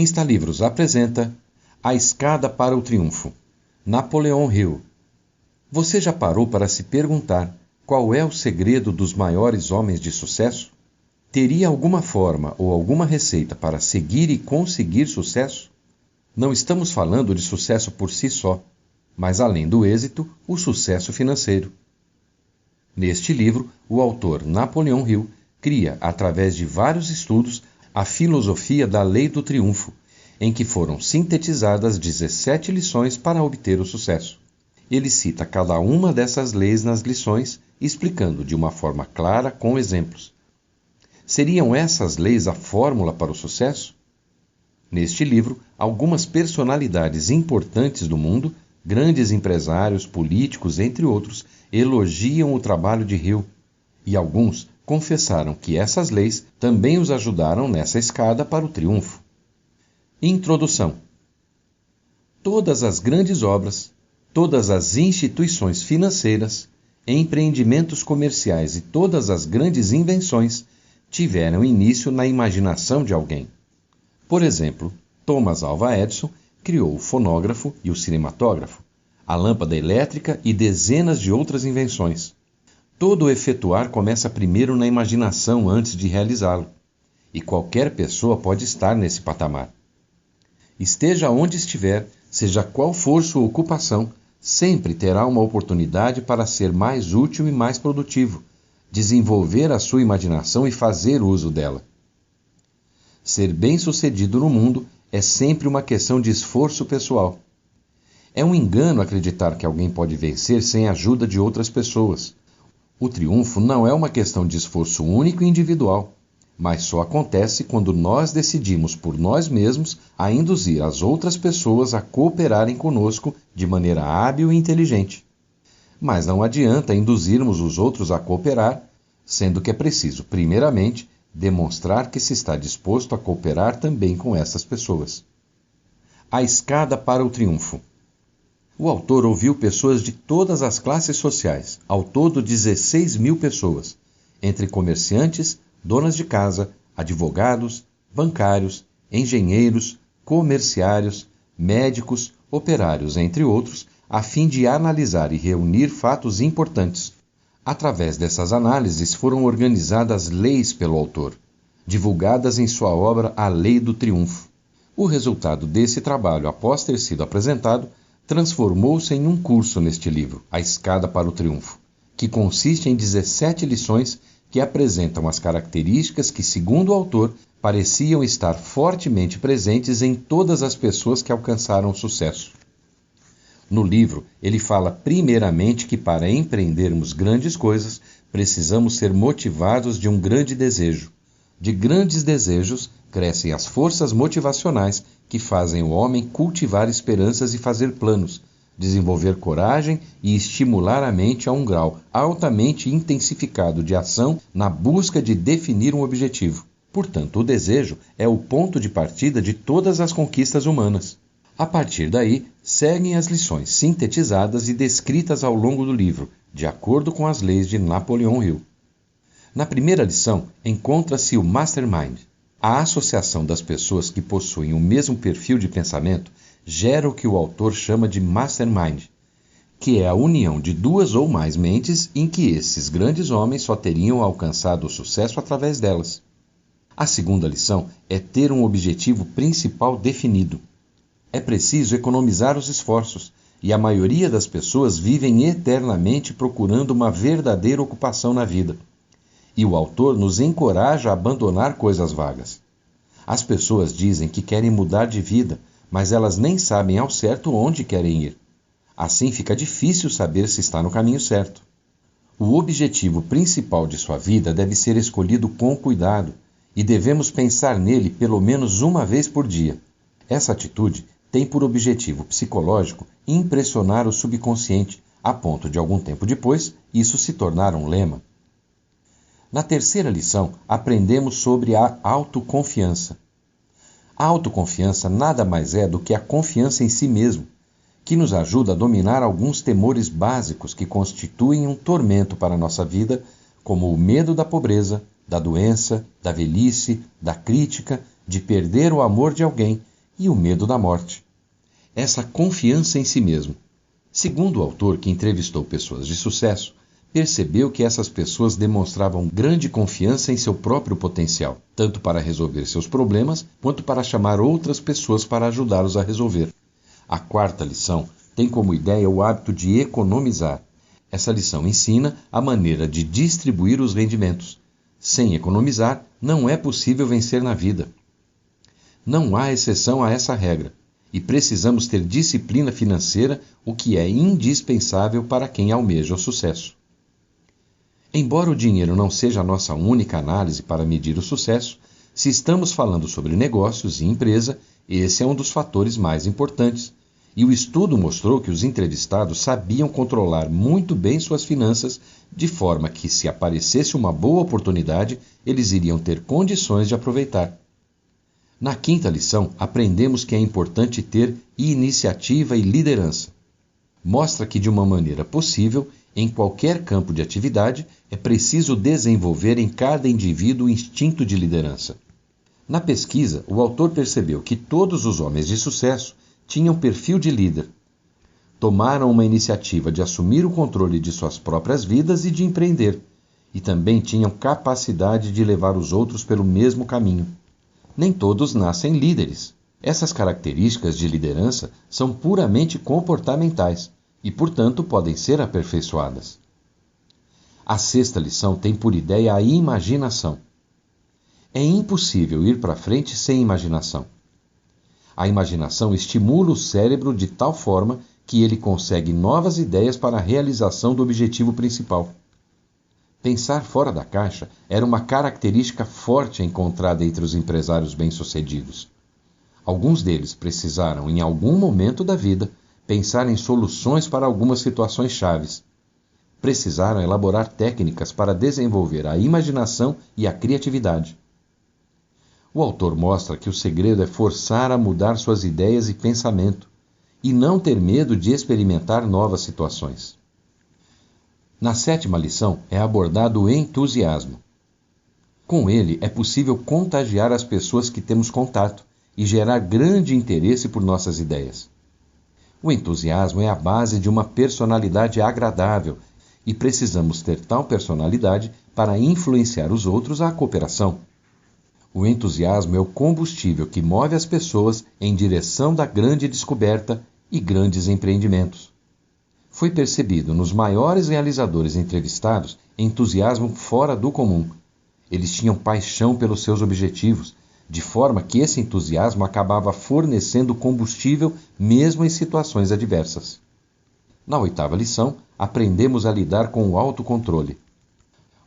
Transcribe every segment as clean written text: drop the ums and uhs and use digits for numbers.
Instalivros apresenta A Escada para o Triunfo, Napoleon Hill. Você já parou para se perguntar qual é o segredo dos maiores homens de sucesso? Teria alguma forma ou alguma receita para seguir e conseguir sucesso? Não estamos falando de sucesso por si só, mas além do êxito, o sucesso financeiro. Neste livro, o autor Napoleon Hill cria, através de vários estudos, a filosofia da Lei do Triunfo, em que foram sintetizadas 17 lições para obter o sucesso. Ele cita cada uma dessas leis nas lições, explicando de uma forma clara com exemplos. Seriam essas leis a fórmula para o sucesso? Neste livro, algumas personalidades importantes do mundo, grandes empresários, políticos, entre outros, elogiam o trabalho de Hill, e alguns confessaram que essas leis também os ajudaram nessa escada para o triunfo. Introdução. Todas as grandes obras, todas as instituições financeiras, empreendimentos comerciais e todas as grandes invenções tiveram início na imaginação de alguém. Por exemplo, Thomas Alva Edison criou o fonógrafo e o cinematógrafo, a lâmpada elétrica e dezenas de outras invenções. Todo o efetuar começa primeiro na imaginação antes de realizá-lo, e qualquer pessoa pode estar nesse patamar. Esteja onde estiver, seja qual for sua ocupação, sempre terá uma oportunidade para ser mais útil e mais produtivo, desenvolver a sua imaginação e fazer uso dela. Ser bem-sucedido no mundo é sempre uma questão de esforço pessoal. É um engano acreditar que alguém pode vencer sem a ajuda de outras pessoas. O triunfo não é uma questão de esforço único e individual, mas só acontece quando nós decidimos por nós mesmos a induzir as outras pessoas a cooperarem conosco de maneira hábil e inteligente. Mas não adianta induzirmos os outros a cooperar, sendo que é preciso, primeiramente, demonstrar que se está disposto a cooperar também com essas pessoas. A escada para o triunfo. O autor ouviu pessoas de todas as classes sociais, ao todo 16 mil pessoas, entre comerciantes, donas de casa, advogados, bancários, engenheiros, comerciários, médicos, operários, entre outros, a fim de analisar e reunir fatos importantes. Através dessas análises foram organizadas leis pelo autor, divulgadas em sua obra A Lei do Triunfo. O resultado desse trabalho, após ter sido apresentado, transformou-se em um curso neste livro, A Escada para o Triunfo, que consiste em 17 lições que apresentam as características que, segundo o autor, pareciam estar fortemente presentes em todas as pessoas que alcançaram o sucesso. No livro, ele fala primeiramente que para empreendermos grandes coisas, precisamos ser motivados de um grande desejo. De grandes desejos, crescem as forças motivacionais que fazem o homem cultivar esperanças e fazer planos, desenvolver coragem e estimular a mente a um grau altamente intensificado de ação na busca de definir um objetivo. Portanto, o desejo é o ponto de partida de todas as conquistas humanas. A partir daí, seguem as lições sintetizadas e descritas ao longo do livro, de acordo com as leis de Napoleon Hill. Na primeira lição, encontra-se o Mastermind. A associação das pessoas que possuem o mesmo perfil de pensamento gera o que o autor chama de Mastermind, que é a união de duas ou mais mentes em que esses grandes homens só teriam alcançado o sucesso através delas. A segunda lição é ter um objetivo principal definido. É preciso economizar os esforços, e a maioria das pessoas vivem eternamente procurando uma verdadeira ocupação na vida. E o autor nos encoraja a abandonar coisas vagas. As pessoas dizem que querem mudar de vida, mas elas nem sabem ao certo onde querem ir. Assim fica difícil saber se está no caminho certo. O objetivo principal de sua vida deve ser escolhido com cuidado, e devemos pensar nele pelo menos uma vez por dia. Essa atitude tem por objetivo psicológico impressionar o subconsciente, a ponto de algum tempo depois isso se tornar um lema. Na terceira lição, aprendemos sobre a autoconfiança. A autoconfiança nada mais é do que a confiança em si mesmo, que nos ajuda a dominar alguns temores básicos que constituem um tormento para a nossa vida, como o medo da pobreza, da doença, da velhice, da crítica, de perder o amor de alguém e o medo da morte. Essa confiança em si mesmo. Segundo o autor, que entrevistou pessoas de sucesso, percebeu que essas pessoas demonstravam grande confiança em seu próprio potencial, tanto para resolver seus problemas, quanto para chamar outras pessoas para ajudá-los a resolver. A quarta lição tem como ideia o hábito de economizar. Essa lição ensina a maneira de distribuir os rendimentos. Sem economizar, não é possível vencer na vida. Não há exceção a essa regra, e precisamos ter disciplina financeira, o que é indispensável para quem almeja o sucesso. Embora o dinheiro não seja a nossa única análise para medir o sucesso, se estamos falando sobre negócios e empresa, esse é um dos fatores mais importantes. E o estudo mostrou que os entrevistados sabiam controlar muito bem suas finanças, de forma que, se aparecesse uma boa oportunidade, eles iriam ter condições de aproveitar. Na quinta lição, aprendemos que é importante ter iniciativa e liderança. Mostra que, de uma maneira possível, em qualquer campo de atividade, é preciso desenvolver em cada indivíduo o instinto de liderança. Na pesquisa, o autor percebeu que todos os homens de sucesso tinham perfil de líder. Tomaram uma iniciativa de assumir o controle de suas próprias vidas e de empreender, e também tinham capacidade de levar os outros pelo mesmo caminho. Nem todos nascem líderes. Essas características de liderança são puramente comportamentais e, portanto, podem ser aperfeiçoadas. A sexta lição tem por ideia a imaginação. É impossível ir para frente sem imaginação. A imaginação estimula o cérebro de tal forma que ele consegue novas ideias para a realização do objetivo principal. Pensar fora da caixa era uma característica forte encontrada entre os empresários bem-sucedidos. Alguns deles precisaram, em algum momento da vida, pensar em soluções para algumas situações chaves. Precisaram elaborar técnicas para desenvolver a imaginação e a criatividade. O autor mostra que o segredo é forçar a mudar suas ideias e pensamento, e não ter medo de experimentar novas situações. Na sétima lição é abordado o entusiasmo. Com ele é possível contagiar as pessoas que temos contato e gerar grande interesse por nossas ideias. O entusiasmo é a base de uma personalidade agradável e precisamos ter tal personalidade para influenciar os outros à cooperação. O entusiasmo é o combustível que move as pessoas em direção da grande descoberta e grandes empreendimentos. Foi percebido nos maiores realizadores entrevistados entusiasmo fora do comum. Eles tinham paixão pelos seus objetivos, de forma que esse entusiasmo acabava fornecendo combustível mesmo em situações adversas. Na oitava lição, aprendemos a lidar com o autocontrole.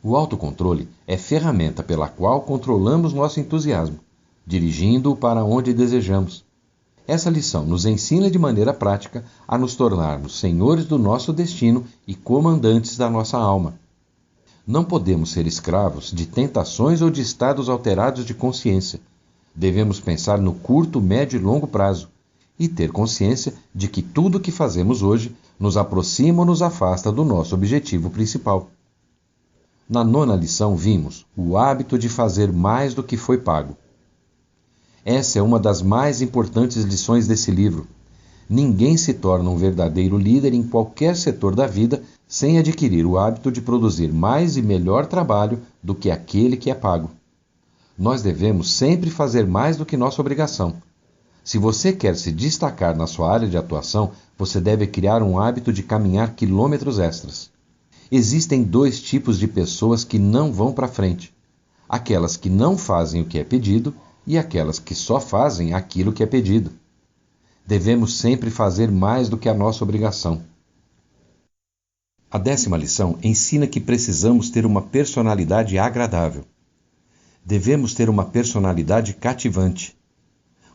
O autocontrole é ferramenta pela qual controlamos nosso entusiasmo, dirigindo-o para onde desejamos. Essa lição nos ensina de maneira prática a nos tornarmos senhores do nosso destino e comandantes da nossa alma. Não podemos ser escravos de tentações ou de estados alterados de consciência. Devemos pensar no curto, médio e longo prazo e ter consciência de que tudo o que fazemos hoje nos aproxima ou nos afasta do nosso objetivo principal. Na nona lição vimos o hábito de fazer mais do que foi pago. Essa é uma das mais importantes lições desse livro. Ninguém se torna um verdadeiro líder em qualquer setor da vida sem adquirir o hábito de produzir mais e melhor trabalho do que aquele que é pago. Nós devemos sempre fazer mais do que nossa obrigação. Se você quer se destacar na sua área de atuação, você deve criar um hábito de caminhar quilômetros extras. Existem dois tipos de pessoas que não vão para frente: aquelas que não fazem o que é pedido e aquelas que só fazem aquilo que é pedido. Devemos sempre fazer mais do que a nossa obrigação. A 10ª lição ensina que precisamos ter uma personalidade agradável. Devemos ter uma personalidade cativante.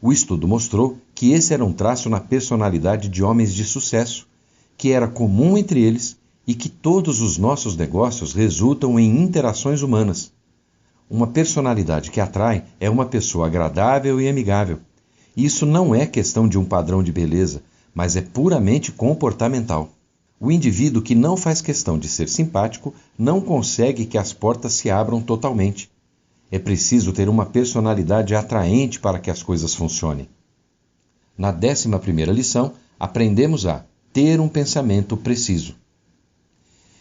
O estudo mostrou que esse era um traço na personalidade de homens de sucesso, que era comum entre eles e que todos os nossos negócios resultam em interações humanas. Uma personalidade que atrai é uma pessoa agradável e amigável. Isso não é questão de um padrão de beleza, mas é puramente comportamental. O indivíduo que não faz questão de ser simpático não consegue que as portas se abram totalmente. É preciso ter uma personalidade atraente para que as coisas funcionem. Na 11ª lição, aprendemos a ter um pensamento preciso.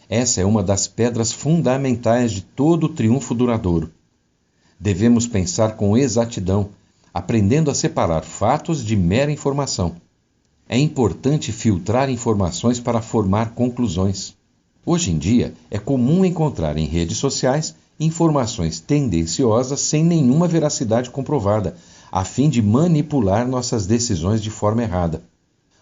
Essa é uma das pedras fundamentais de todo o triunfo duradouro. Devemos pensar com exatidão, aprendendo a separar fatos de mera informação. É importante filtrar informações para formar conclusões. Hoje em dia, é comum encontrar em redes sociais informações tendenciosas sem nenhuma veracidade comprovada, a fim de manipular nossas decisões de forma errada.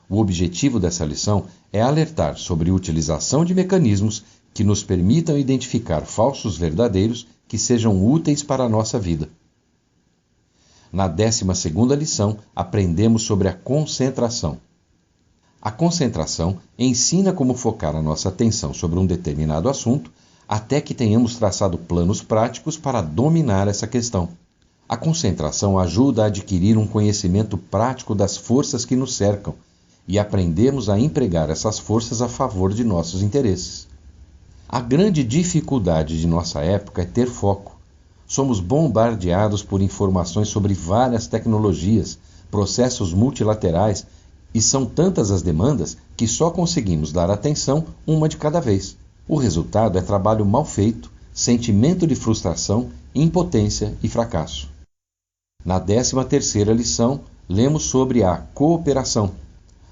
O objetivo dessa lição é alertar sobre a utilização de mecanismos que nos permitam identificar falsos verdadeiros que sejam úteis para a nossa vida. Na 12ª lição, aprendemos sobre a concentração. A concentração ensina como focar a nossa atenção sobre um determinado assunto até que tenhamos traçado planos práticos para dominar essa questão. A concentração ajuda a adquirir um conhecimento prático das forças que nos cercam e aprendemos a empregar essas forças a favor de nossos interesses. A grande dificuldade de nossa época é ter foco. Somos bombardeados por informações sobre várias tecnologias, processos multilaterais, e são tantas as demandas que só conseguimos dar atenção uma de cada vez. O resultado é trabalho mal feito, sentimento de frustração, impotência e fracasso. Na 13ª lição, lemos sobre a cooperação.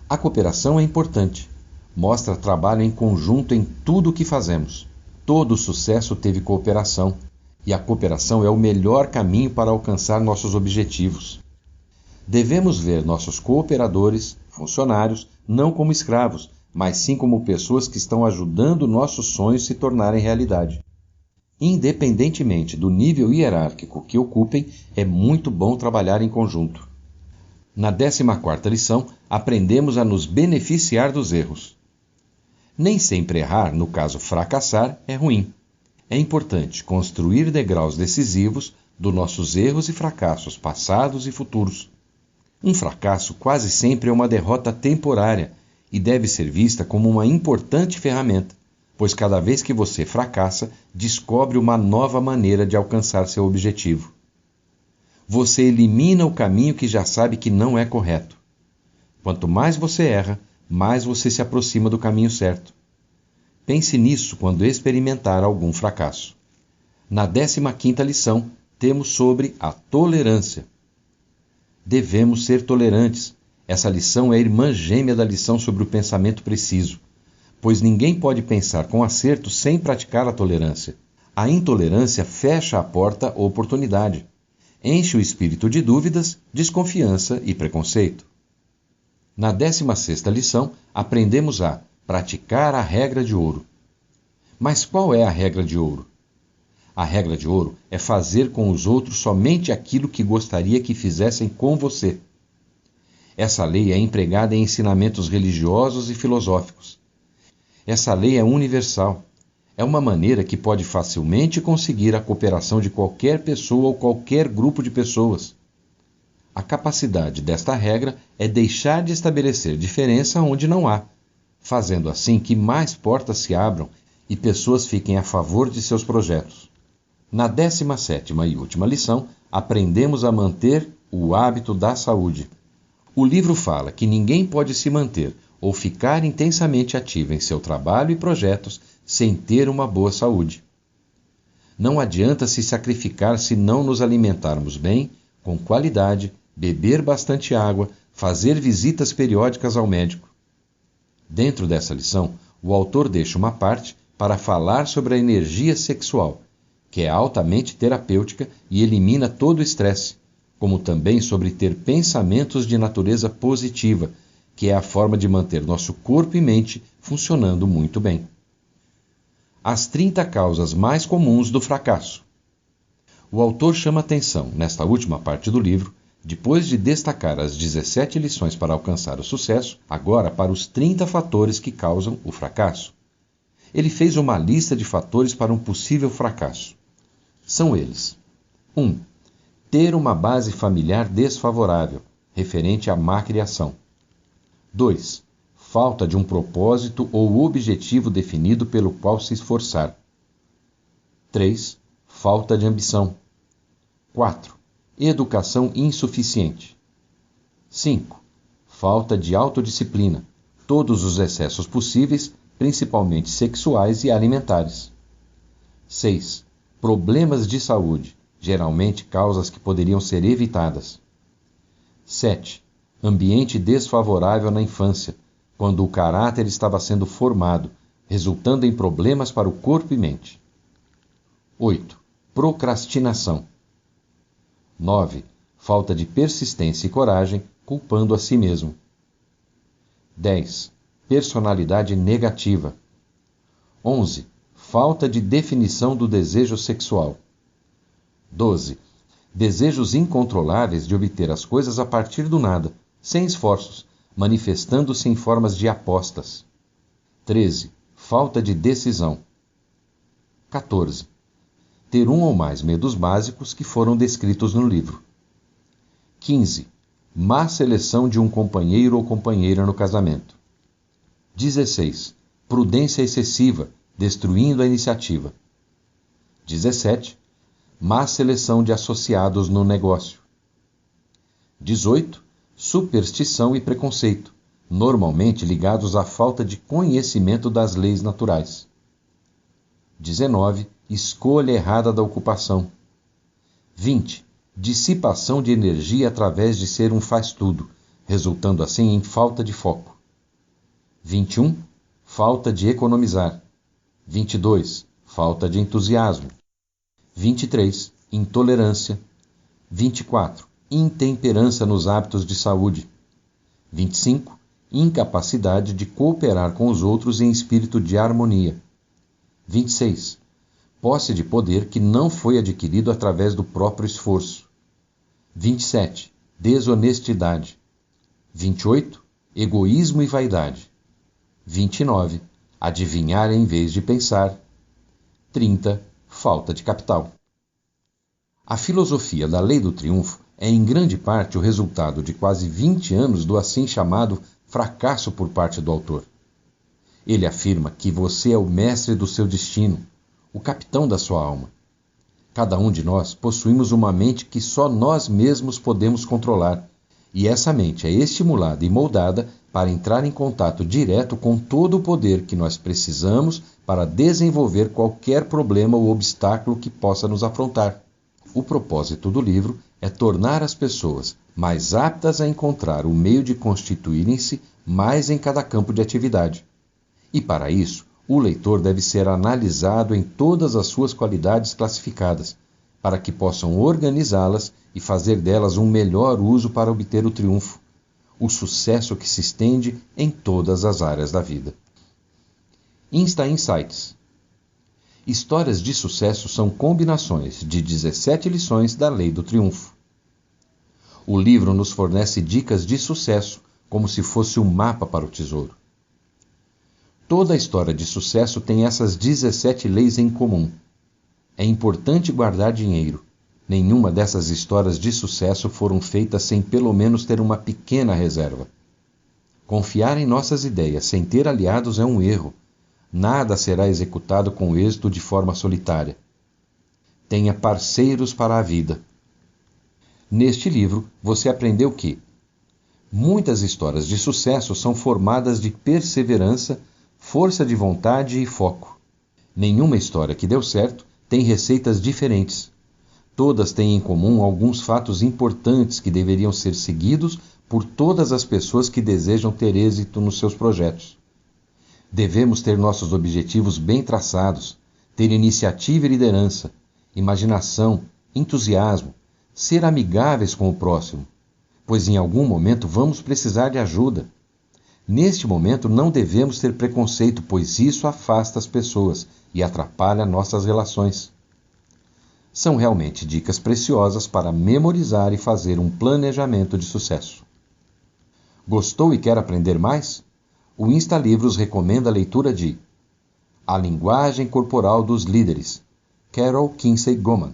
A cooperação é importante. Mostra trabalho em conjunto em tudo o que fazemos. Todo sucesso teve cooperação, e a cooperação é o melhor caminho para alcançar nossos objetivos. Devemos ver nossos cooperadores, funcionários, não como escravos, mas sim como pessoas que estão ajudando nossos sonhos se tornarem realidade. Independentemente do nível hierárquico que ocupem, é muito bom trabalhar em conjunto. Na 14ª lição, aprendemos a nos beneficiar dos erros. Nem sempre errar, no caso fracassar, é ruim. É importante construir degraus decisivos dos nossos erros e fracassos passados e futuros. Um fracasso quase sempre é uma derrota temporária e deve ser vista como uma importante ferramenta, pois cada vez que você fracassa, descobre uma nova maneira de alcançar seu objetivo. Você elimina o caminho que já sabe que não é correto. Quanto mais você erra, mais você se aproxima do caminho certo. Pense nisso quando experimentar algum fracasso. Na 15ª lição, temos sobre a tolerância. Devemos ser tolerantes. Essa lição é a irmã gêmea da lição sobre o pensamento preciso, pois ninguém pode pensar com acerto sem praticar a tolerância. A intolerância fecha a porta à oportunidade. Enche o espírito de dúvidas, desconfiança e preconceito. Na 16ª lição, aprendemos a praticar a regra de ouro. Mas qual é a regra de ouro? A regra de ouro é fazer com os outros somente aquilo que gostaria que fizessem com você. Essa lei é empregada em ensinamentos religiosos e filosóficos. Essa lei é universal. É uma maneira que pode facilmente conseguir a cooperação de qualquer pessoa ou qualquer grupo de pessoas. A capacidade desta regra é deixar de estabelecer diferença onde não há, fazendo assim que mais portas se abram e pessoas fiquem a favor de seus projetos. Na 17ª e última lição, aprendemos a manter o hábito da saúde. O livro fala que ninguém pode se manter ou ficar intensamente ativo em seu trabalho e projetos sem ter uma boa saúde. Não adianta se sacrificar se não nos alimentarmos bem, com qualidade, beber bastante água, fazer visitas periódicas ao médico. Dentro dessa lição, o autor deixa uma parte para falar sobre a energia sexual, que é altamente terapêutica e elimina todo o estresse, como também sobre ter pensamentos de natureza positiva, que é a forma de manter nosso corpo e mente funcionando muito bem. As 30 causas mais comuns do fracasso. O autor chama atenção, nesta última parte do livro, depois de destacar as 17 lições para alcançar o sucesso, agora para os 30 fatores que causam o fracasso. Ele fez uma lista de fatores para um possível fracasso. São eles: 1. Ter uma base familiar desfavorável, referente à má criação. 2. Falta de um propósito ou objetivo definido pelo qual se esforçar. 3. Falta de ambição. 4. Educação insuficiente. 5. falta de autodisciplina, todos os excessos possíveis, principalmente sexuais e alimentares. 6. Problemas de saúde, geralmente causas que poderiam ser evitadas. 7. Ambiente desfavorável na infância, quando o caráter estava sendo formado, resultando em problemas para o corpo e mente. 8. Procrastinação. 9. Falta de persistência e coragem, culpando a si mesmo. 10. Personalidade negativa. 11. Falta de definição do desejo sexual. 12. Desejos incontroláveis de obter as coisas a partir do nada, sem esforços, manifestando-se em formas de apostas. 13. Falta de decisão. 14. Ter um ou mais medos básicos que foram descritos no livro. 15. Má seleção de um companheiro ou companheira no casamento. 16. Prudência excessiva, destruindo a iniciativa. 17. Má seleção de associados no negócio. 18. Superstição e preconceito, normalmente ligados à falta de conhecimento das leis naturais. 19. Escolha errada da ocupação. 20. Dissipação de energia através de ser um faz-tudo, resultando assim em falta de foco. 21. Falta de economizar. 22. Falta de entusiasmo. 23. Intolerância. 24. Intemperança nos hábitos de saúde. 25. Incapacidade de cooperar com os outros em espírito de harmonia. 26. Posse de poder que não foi adquirido através do próprio esforço. 27. Desonestidade. 28. Egoísmo e vaidade. 29. Adivinhar em vez de pensar. 30. Falta de capital. A filosofia da Lei do Triunfo é em grande parte o resultado de quase 20 anos do assim chamado fracasso por parte do autor. Ele afirma que você é o mestre do seu destino, o capitão da sua alma. Cada um de nós possuímos uma mente que só nós mesmos podemos controlar, e essa mente é estimulada e moldada para entrar em contato direto com todo o poder que nós precisamos para desenvolver qualquer problema ou obstáculo que possa nos afrontar. O propósito do livro é tornar as pessoas mais aptas a encontrar o meio de constituírem-se mais em cada campo de atividade. E para isso, o leitor deve ser analisado em todas as suas qualidades classificadas, para que possam organizá-las e fazer delas um melhor uso para obter o triunfo, o sucesso que se estende em todas as áreas da vida. Insta Insights. Histórias de sucesso são combinações de 17 lições da Lei do Triunfo. O livro nos fornece dicas de sucesso, como se fosse um mapa para o tesouro. Toda a história de sucesso tem essas 17 leis em comum. É importante guardar dinheiro. Nenhuma dessas histórias de sucesso foram feitas sem pelo menos ter uma pequena reserva. Confiar em nossas ideias sem ter aliados é um erro. Nada será executado com êxito de forma solitária. Tenha parceiros para a vida. Neste livro, você aprendeu que muitas histórias de sucesso são formadas de perseverança, força de vontade e foco. Nenhuma história que deu certo tem receitas diferentes. Todas têm em comum alguns fatos importantes que deveriam ser seguidos por todas as pessoas que desejam ter êxito nos seus projetos. Devemos ter nossos objetivos bem traçados, ter iniciativa e liderança, imaginação, entusiasmo, ser amigáveis com o próximo, pois em algum momento vamos precisar de ajuda. Neste momento não devemos ter preconceito, pois isso afasta as pessoas e atrapalha nossas relações. São realmente dicas preciosas para memorizar e fazer um planejamento de sucesso. Gostou e quer aprender mais? O InstaLivros recomenda a leitura de A Linguagem Corporal dos Líderes, Carol Kinsey Goman.